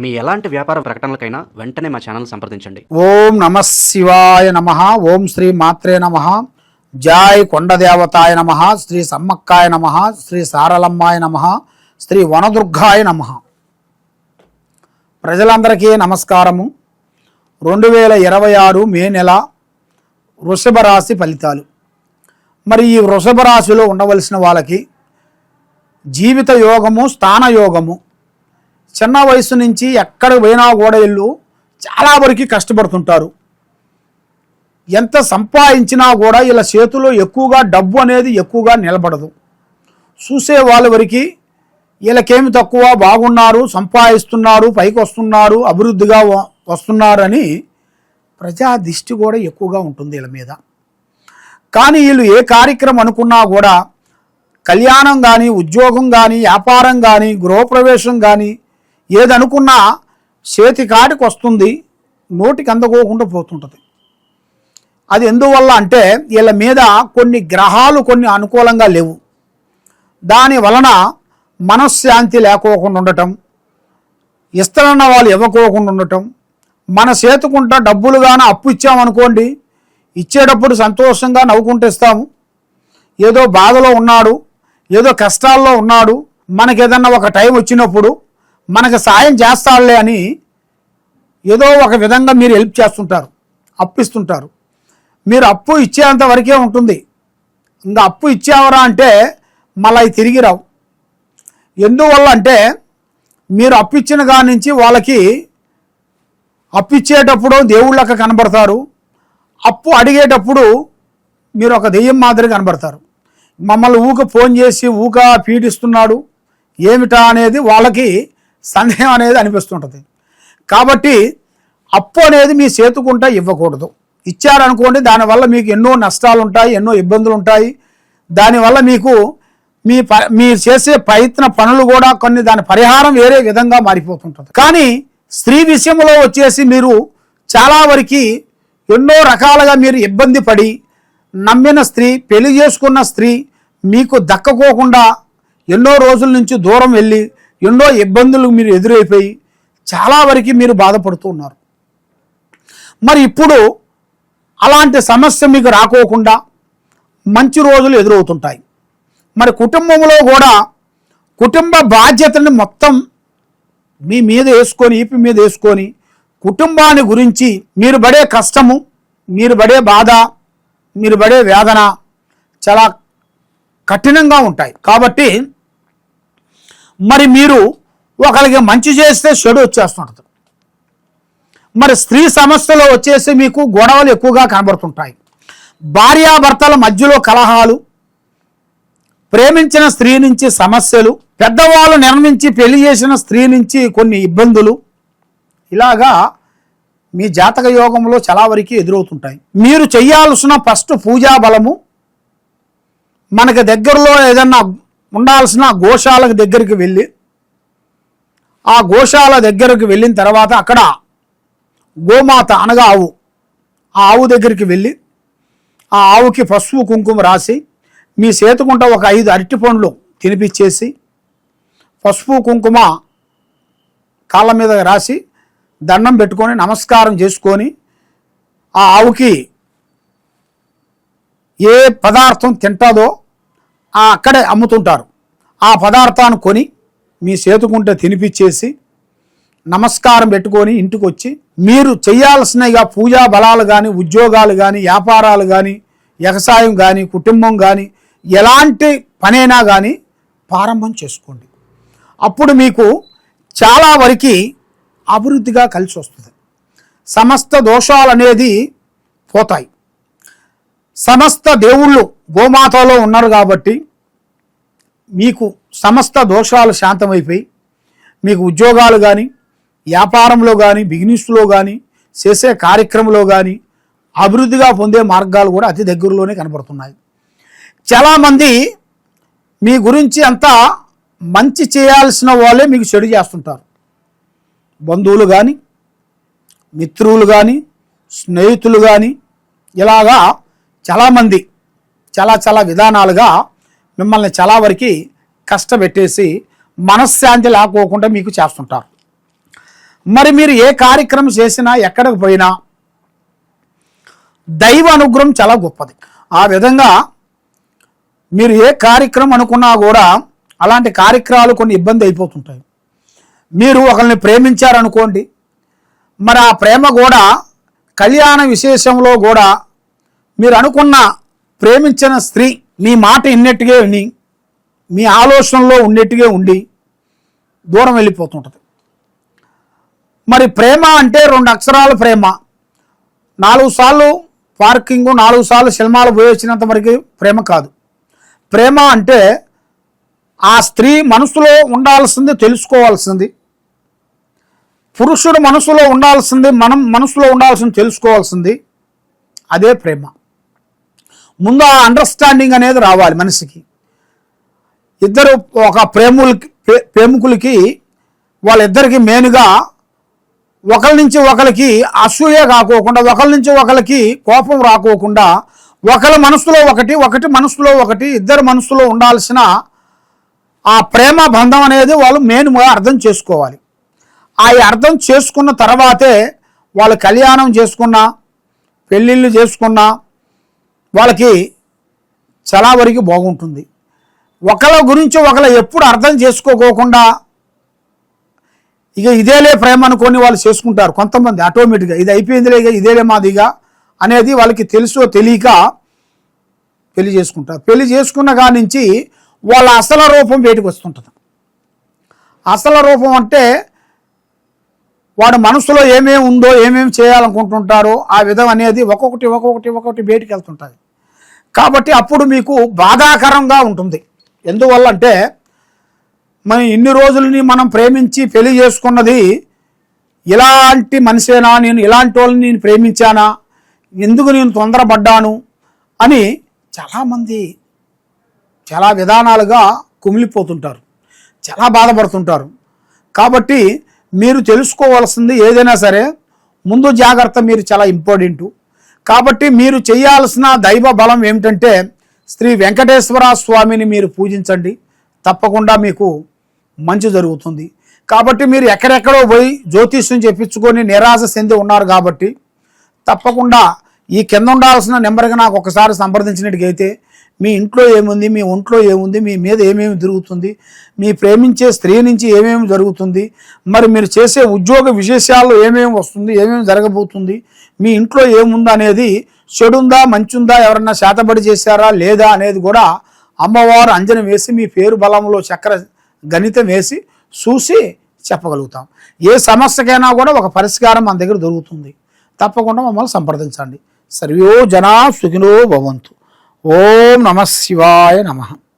మీ ఎలాంటి వ్యాపార ప్రకటనలకైనా వెంటనే మా ఛానల్ సంప్రదించండి. ఓం నమః శివాయ నమః. ఓం శ్రీ మాత్రే నమః. జై కొండదేవతాయ నమః. శ్రీ సమ్మక్కాయ నమః. శ్రీ సారలమ్మాయ నమః. శ్రీ వనదుర్గాయ నమః. ప్రజలందరికీ నమస్కారము. 2026 మే నెల వృషభ రాశి ఫలితాలు. మరి ఈ వృషభ రాశిలో ఉండవలసిన వాళ్ళకి జీవిత యోగము, స్థాన యోగము. చిన్న వయసు నుంచి ఎక్కడ పోయినా కూడా వీళ్ళు చాలా వరకు కష్టపడుతుంటారు. ఎంత సంపాదించినా కూడా వీళ్ళ చేతిలో ఎక్కువగా డబ్బు అనేది ఎక్కువగా నిలబడదు. చూసే వాళ్ళ వరకు వీళ్ళకేమి తక్కువ, బాగున్నారు, సంపాదిస్తున్నారు, పైకి వస్తున్నారు, అభివృద్ధిగా వస్తున్నారని ప్రజా దృష్టి కూడా ఎక్కువగా ఉంటుంది వీళ్ళ మీద. కానీ వీళ్ళు ఏ కార్యక్రమం అనుకున్నా కూడా కళ్యాణం కానీ, ఉద్యోగం కానీ, వ్యాపారం కానీ, గృహప్రవేశం కానీ ఏదనుకున్నా చేతి కాటికి వస్తుంది, నోటికి అందుకోకుండా పోతుంటుంది. అది ఎందువల్ల అంటే వీళ్ళ మీద కొన్ని గ్రహాలు కొన్ని అనుకూలంగా లేవు. దాని వలన మనశ్శాంతి లేకోకుండా ఉండటం, ఇస్తారన్న వాళ్ళు ఇవ్వకోకుండా ఉండటం. మన చేతుకుంటా డబ్బులు కానీ అప్పు ఇచ్చామనుకోండి, ఇచ్చేటప్పుడు సంతోషంగా నవ్వుకుంటూ ఇస్తాము. ఏదో బాధలో ఉన్నాడు, ఏదో కష్టాల్లో ఉన్నాడు, మనకేదన్నా ఒక టైం వచ్చినప్పుడు మనకు సాయం చేస్తాడులే అని ఏదో ఒక విధంగా మీరు హెల్ప్ చేస్తుంటారు, అప్పిస్తుంటారు. మీరు అప్పు ఇచ్చేంత వరకే ఉంటుంది. ఇంకా అప్పు ఇచ్చావరా అంటే మళ్ళీ తిరిగి రావు. ఎందువల్ల అంటే మీరు అప్పు ఇచ్చిన కాడి నుంచి వాళ్ళకి అప్పు ఇచ్చేటప్పుడు దేవుళ్ళక కనబడతారు, అప్పు అడిగేటప్పుడు మీరు ఒక దెయ్యం మాదిరి కనబడతారు. మమ్మల్ని ఫోన్ చేసి పీడిస్తున్నాడు ఏమిటా అనేది వాళ్ళకి సందేహం అనేది అనిపిస్తుంటుంది. కాబట్టి అప్పు అనేది మీ చేతుకుంటా ఇవ్వకూడదు. ఇచ్చారనుకోండి, దానివల్ల మీకు ఎన్నో నష్టాలు ఉంటాయి, ఎన్నో ఇబ్బందులు ఉంటాయి. దానివల్ల మీకు మీరు చేసే ప్రయత్న పనులు కూడా కొన్ని దాని పరిహారం వేరే విధంగా మారిపోతుంటుంది. కానీ స్త్రీ విషయంలో వచ్చేసి మీరు చాలా వరకు ఎన్నో రకాలుగా మీరు ఇబ్బంది పడి నమ్మిన స్త్రీ, పెళ్లి చేసుకున్న స్త్రీ మీకు దక్కకోకుండా ఎన్నో రోజుల నుంచి దూరం వెళ్ళి ఎన్నో ఇబ్బందులు మీరు ఎదురైపోయి చాలా వరకు మీరు బాధపడుతూ ఉన్నారు. మరి ఇప్పుడు అలాంటి సమస్య మీకు రాకోకుండా మంచి రోజులు ఎదురవుతుంటాయి. మరి కుటుంబంలో కూడా కుటుంబ బాధ్యతని మొత్తం మీ మీద వేసుకొని, ఈపి మీద వేసుకొని కుటుంబాన్ని గురించి మీరు పడే కష్టము, మీరు పడే బాధ, మీరు పడే వేదన చాలా కఠినంగా ఉంటాయి. కాబట్టి మరి మీరు ఒకరికి మంచి చేస్తే చెడు వచ్చేస్తుంటుంది. మరి స్త్రీ సమస్యలో వచ్చేసి మీకు గొడవలు ఎక్కువగా కనబడుతుంటాయి. భార్యాభర్తల మధ్యలో కలహాలు, ప్రేమించిన స్త్రీ నుంచి సమస్యలు, పెద్దవాళ్ళు నిర్ణయించి పెళ్లి చేసిన స్త్రీ నుంచి కొన్ని ఇబ్బందులు, ఇలాగా మీ జాతక యోగంలో చాలా వరకు ఎదురవుతుంటాయి. మీరు చేయాల్సిన ఫస్ట్ పూజా బలము, మనకి దగ్గరలో ఏదన్నా ఉండాల్సిన గోశాల దగ్గరికి వెళ్ళి, ఆ గోశాల దగ్గరికి వెళ్ళిన తర్వాత అక్కడ గోమాత అనగా ఆవు, ఆ ఆవు దగ్గరికి వెళ్ళి ఆ ఆవుకి పసుపు కుంకుమ రాసి మీ చేతుకుంట ఒక 5 అరటి పండ్లు తినిపించేసి పసుపు కుంకుమ కాళ్ళ మీద రాసి దండం పెట్టుకొని నమస్కారం చేసుకొని ఆ ఆవుకి ఏ పదార్థం తింటాదో అక్కడే అమ్ముతుంటారు, ఆ పదార్థాన్ని కొని మీ చేతుకుంటే తినిపించేసి నమస్కారం పెట్టుకొని ఇంటికి వచ్చి మీరు చేయాల్సినగా పూజా బలాలు కానీ, ఉద్యోగాలు కానీ, వ్యాపారాలు కానీ, వ్యవసాయం కానీ, కుటుంబం కానీ, ఎలాంటి పనైనా కానీ ప్రారంభం చేసుకోండి. అప్పుడు మీకు చాలా వరకు అభివృద్ధిగా కలిసి వస్తుంది. సమస్త దోషాలు అనేది పోతాయి. సమస్త దేవుళ్ళు గోమాతలో ఉన్నారు కాబట్టి మీకు సమస్త దోషాలు శాంతమైపోయి మీకు ఉద్యోగాలు కానీ, వ్యాపారంలో కానీ, బిజినెస్లో కానీ, చేసే కార్యక్రమంలో కానీ అభివృద్ధిగా పొందే మార్గాలు కూడా అతి దగ్గరలోనే కనబడుతున్నాయి. చాలామంది మీ గురించి అంతా మంచి చేయాల్సిన వాళ్ళే మీకు చెడు చేస్తుంటారు. బంధువులు కానీ, మిత్రులు కానీ, స్నేహితులు కానీ, ఇలాగా చాలామంది చాలా విధానాలుగా మిమ్మల్ని చాలా వరకు కష్టపెట్టేసి మనశ్శాంతి లేకోకుండా మీకు చేస్తుంటారు. మరి మీరు ఏ కార్యక్రమం చేసినా ఎక్కడికి పోయినా దైవ అనుగ్రహం చాలా గొప్పది. ఆ విధంగా మీరు ఏ కార్యక్రమం అనుకున్నా కూడా అలాంటి కార్యక్రమాలు కొన్ని ఇబ్బంది అయిపోతుంటాయి. మీరు ఒకరిని ప్రేమించారనుకోండి, మరి ఆ ప్రేమ కూడా కళ్యాణ విశేషంలో కూడా మీరు అనుకున్న ప్రేమించిన స్త్రీ మీ మాట ఇన్నట్టుగా విని మీ ఆలోచనలో ఉన్నట్టుగా ఉండి దూరం వెళ్ళిపోతుంటుంది. మరి ప్రేమ అంటే 2 అక్షరాల ప్రేమ. 4 సార్లు పార్కింగ్, 4 సార్లు సినిమాలు పోయి వచ్చినంత వరకు ప్రేమ కాదు. ప్రేమ అంటే ఆ స్త్రీ మనసులో ఉండాల్సింది తెలుసుకోవాల్సింది, పురుషుడు మనసులో ఉండాల్సింది మనం మనసులో ఉండాల్సింది తెలుసుకోవాల్సింది, అదే ప్రేమ. ముందు ఆ అండర్స్టాండింగ్ అనేది రావాలి మనిషికి. ఇద్దరు ఒక ప్రేమికులకి వాళ్ళిద్దరికి మెయిన్గా ఒకరి నుంచి ఒకరికి అసూయ కాకోకుండా, ఒకరి నుంచి ఒకరికి కోపం రాకోకుండా, ఒకరి మనసులో ఒకటి మనసులో ఒకటి, ఇద్దరు మనసులో ఉండాల్సిన ఆ ప్రేమ బంధం అనేది వాళ్ళు మెయిన్గా అర్థం చేసుకోవాలి. ఆ అర్థం చేసుకున్న తర్వాతే వాళ్ళు కళ్యాణం చేసుకున్నా, పెళ్ళిళ్ళు చేసుకున్నా వాళ్ళకి చాలా వరకు బాగుంటుంది. ఒకళ్ళ గురించి ఒకళ్ళ ఎప్పుడు అర్థం చేసుకోకోకుండా ఇక ఇదేలే ప్రేమ అనుకొని వాళ్ళు చేసుకుంటారు. కొంతమంది ఆటోమేటిక్గా ఇది అయిపోయిందిలే, ఇదేలే మాదిగా అనేది వాళ్ళకి తెలుసో తెలియక పెళ్లి చేసుకుంటారు. పెళ్లి చేసుకున్న కాడి నుంచి వాళ్ళ అసలు రూపం బయటకు వస్తుంటుంది. అసలు రూపం అంటే వాడు మనసులో ఏమేమి ఉందో, ఏమేమి చేయాలనుకుంటుంటారో ఆ విధం అనేది ఒక్కొక్కటి బయటికి వెళ్తుంటుంది. కాబట్టి అప్పుడు మీకు బాధాకరంగా ఉంటుంది. ఎందువల్ల అంటే మనం ఇన్ని రోజులని మనం ప్రేమించి పెళ్లి చేసుకున్నది ఇలాంటి మనిషేనా, నేను ఇలాంటి వాళ్ళని నేను ప్రేమించానా, ఎందుకు నేను తొందరపడ్డాను అని చాలామంది చాలా విధానాలుగా కుమిలిపోతుంటారు, చాలా బాధపడుతుంటారు. కాబట్టి మీరు తెలుసుకోవాల్సింది ఏదైనా సరే ముందు జాగ్రత్త మీరు చాలా ఇంపార్టెంటు. కాబట్టి మీరు చేయాల్సిన దైవ బలం ఏమిటంటే శ్రీ వెంకటేశ్వర స్వామిని మీరు పూజించండి, తప్పకుండా మీకు మంచి జరుగుతుంది. కాబట్టి మీరు ఎక్కడెక్కడో పోయి జ్యోతిష్యం చెప్పించుకొని నిరాశ చెంది ఉన్నారు కాబట్టి తప్పకుండా ఈ కింద ఉండాల్సిన నెంబర్కి నాకు ఒకసారి సంప్రదించినట్టుగైతే మీ ఇంట్లో ఏముంది, మీ ఒంట్లో ఏముంది, మీ మీద ఏమేమి జరుగుతుంది, మీ ప్రేమించే స్త్రీ నుంచి ఏమేమి జరుగుతుంది, మరి మీరు చేసే ఉద్యోగ విశేషాల్లో ఏమేమి వస్తుంది, ఏమేమి జరగబోతుంది, మీ ఇంట్లో ఏముంది అనేది, చెడుందా మంచుందా, ఎవరన్నా శాతబడి చేశారా లేదా అనేది కూడా అమ్మవారు అంజనం వేసి మీ పేరు బలంలో చక్ర గణితం వేసి చూసి చెప్పగలుగుతాం. ఏ సమస్యకైనా కూడా ఒక పరిష్కారం మన దగ్గర దొరుకుతుంది. తప్పకుండా మమ్మల్ని సంప్రదించండి. సర్వో జనా సుఖినో భవంతు. ఓం నమః శివాయ నమః.